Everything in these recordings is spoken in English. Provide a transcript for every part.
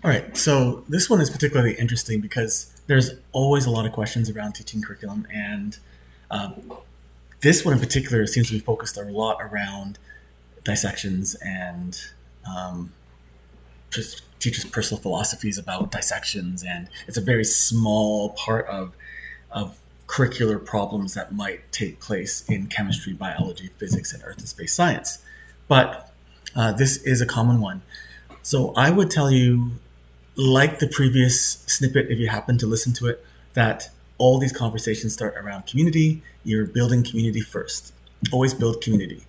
All right, so this one is particularly interesting because there's always a lot of questions around teaching curriculum, and um, this one in particular seems to be focused a lot around dissections and um, just teachers' personal philosophies about dissections, and it's a very small part of curricular problems that might take place in chemistry, biology, physics, and earth and space science. But this is a common one. So I would tell you, like the previous snippet, if you happen to listen to it, that all these conversations start around community. You're building community first. Always build community.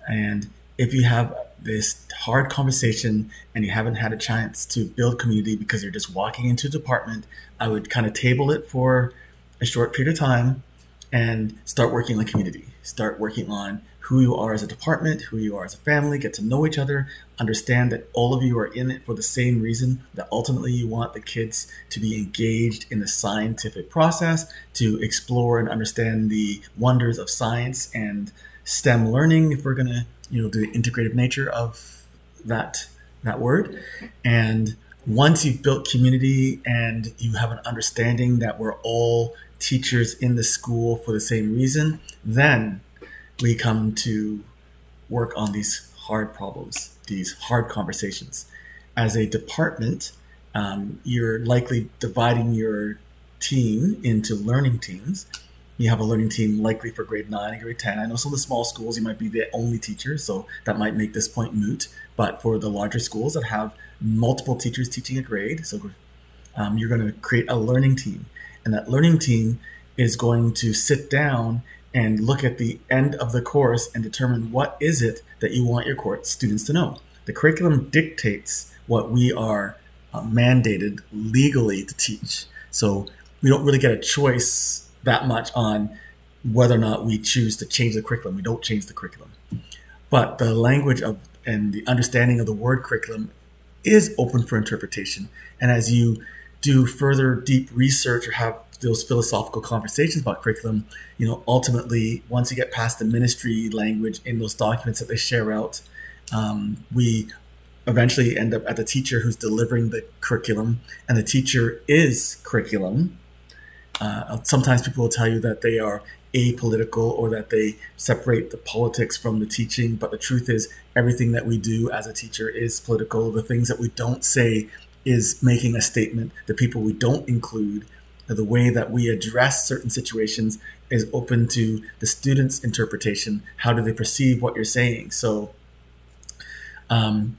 And if you have this hard conversation and you haven't had a chance to build community because you're just walking into a department, I would kind of table it for a short period of time and start working on community. Start working on who you are as a department, who you are as a family, get to know each other, understand that all of you are in it for the same reason, that ultimately you want the kids to be engaged in the scientific process, to explore and understand the wonders of science and STEM learning, if we're going to, do the integrative nature of that word. And once you've built community and you have an understanding that we're all teachers in the school for the same reason, then we come to work on these hard problems, these hard conversations. As a department, you're likely dividing your team into learning teams. You have a learning team likely for grade 9 and grade 10. I know some of the small schools, you might be the only teacher, so that might make this point moot. But for the larger schools that have multiple teachers teaching a grade, so you're going to create a learning team. And that learning team is going to sit down and look at the end of the course and determine what is it that you want your course students to know. The curriculum dictates what we are mandated legally to teach. So we don't really get a choice that much on whether or not we choose to change the curriculum. We don't change the curriculum. But the language of and the understanding of the word curriculum is open for interpretation. And as you do further deep research or have those philosophical conversations about curriculum, ultimately, once you get past the ministry language in those documents that they share out, we eventually end up at the teacher who's delivering the curriculum, and the teacher is curriculum. Sometimes people will tell you that they are apolitical or that they separate the politics from the teaching, but the truth is everything that we do as a teacher is political. The things that we don't say is making a statement. The people we don't include, the way that we address certain situations is open to the student's interpretation. How do they perceive what you're saying? So the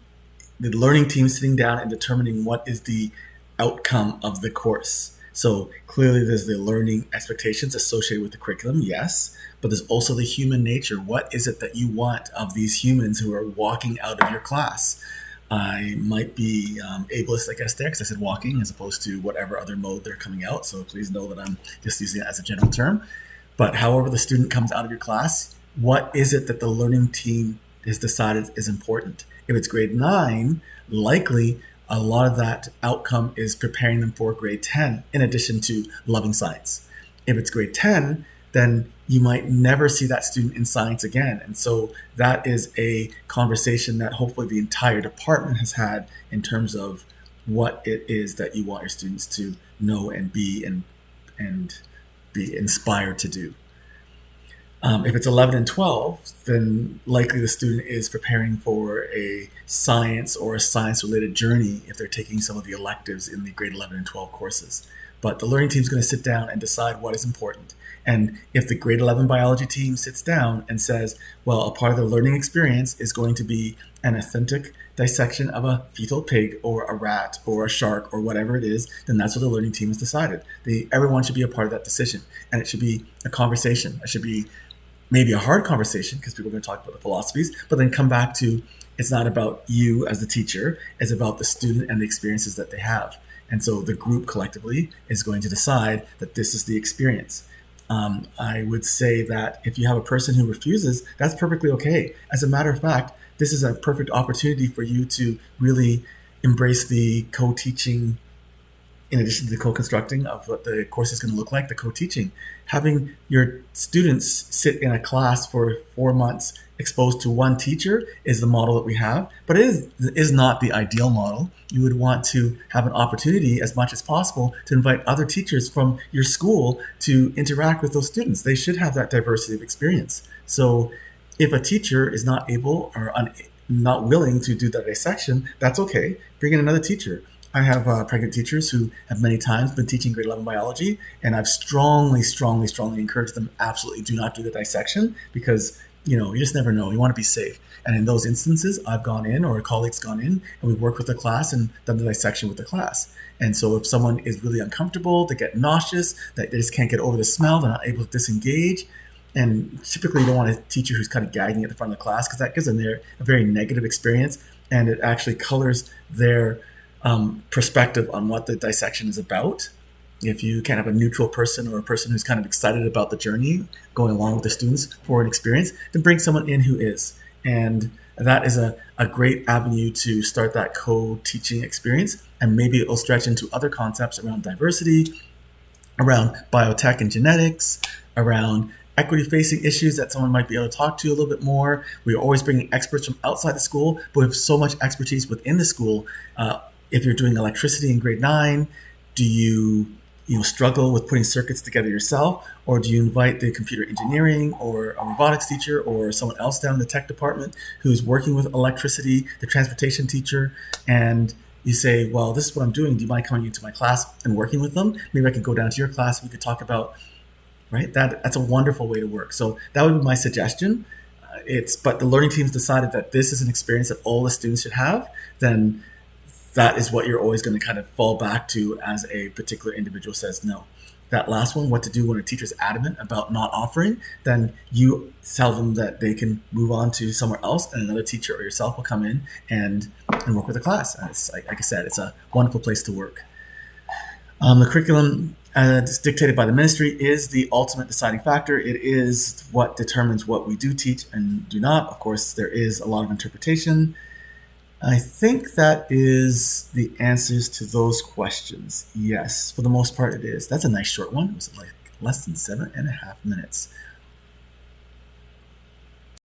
learning team sitting down and determining what is the outcome of the course. So clearly there's the learning expectations associated with the curriculum, yes, but there's also the human nature. What is it that you want of these humans who are walking out of your class? I might be ableist, I guess, there, because I said walking as opposed to whatever other mode they're coming out. So please know that I'm just using it as a general term. But however the student comes out of your class, what is it that the learning team has decided is important? If it's grade 9, likely a lot of that outcome is preparing them for grade 10, in addition to loving science. If it's grade 10, then you might never see that student in science again. And so that is a conversation that hopefully the entire department has had in terms of what it is that you want your students to know and be inspired to do. If it's 11 and 12, then likely the student is preparing for a science or a science-related journey if they're taking some of the electives in the grade 11 and 12 courses. But the learning team is going to sit down and decide what is important. And if the grade 11 biology team sits down and says, well, a part of the learning experience is going to be an authentic dissection of a fetal pig or a rat or a shark or whatever it is, then that's what the learning team has decided. Everyone should be a part of that decision. And it should be a conversation. It should be maybe a hard conversation because people are going to talk about the philosophies, but then come back to it's not about you as the teacher, it's about the student and the experiences that they have. And so the group collectively is going to decide that this is the experience. I would say that if you have a person who refuses, that's perfectly okay. As a matter of fact, this is a perfect opportunity for you to really embrace the co-teaching in addition to the co-constructing of what the course is going to look like, the co-teaching, having your students sit in a class for 4 months exposed to one teacher is the model that we have, but it is not the ideal model. You would want to have an opportunity as much as possible to invite other teachers from your school to interact with those students. They should have that diversity of experience. So if a teacher is not able or not willing to do that dissection, that's okay. Bring in another teacher. I have pregnant teachers who have many times been teaching grade 11 biology, and I've strongly encouraged them, absolutely do not do the dissection, because you just never know. You want to be safe. And in those instances, I've gone in, or a colleague's gone in, and we've worked with the class and done the dissection with the class. And so if someone is really uncomfortable, they get nauseous, that they just can't get over the smell, they're not able to disengage. And typically you don't want a teacher who's kind of gagging at the front of the class, because that gives them a very negative experience, and it actually colors their perspective on what the dissection is about. If you can't have a neutral person or a person who's kind of excited about the journey going along with the students for an experience, then bring someone in who is. And that is a great avenue to start that co-teaching experience. And maybe it'll stretch into other concepts around diversity, around biotech and genetics, around equity-facing issues that someone might be able to talk to a little bit more. We're always bringing experts from outside the school, but we have so much expertise within the school. If you're doing electricity in grade 9, do you struggle with putting circuits together yourself, or do you invite the computer engineering or a robotics teacher or someone else down in the tech department who's working with electricity, the transportation teacher, and you say, well, this is what I'm doing. Do you mind coming into my class and working with them? Maybe I could go down to your class and we could talk about, right? That's a wonderful way to work. So that would be my suggestion. But the learning teams decided that this is an experience that all the students should have, then that is what you're always going to kind of fall back to as a particular individual says no. That last one, what to do when a teacher's adamant about not offering, then you tell them that they can move on to somewhere else, and another teacher or yourself will come in and work with the class. And it's, like I said, it's a wonderful place to work. The curriculum as dictated by the ministry is the ultimate deciding factor. It is what determines what we do teach and do not. Of course, there is a lot of interpretation. I think that is the answers to those questions. Yes, for the most part it is. That's a nice short one. It was like less than 7.5 minutes.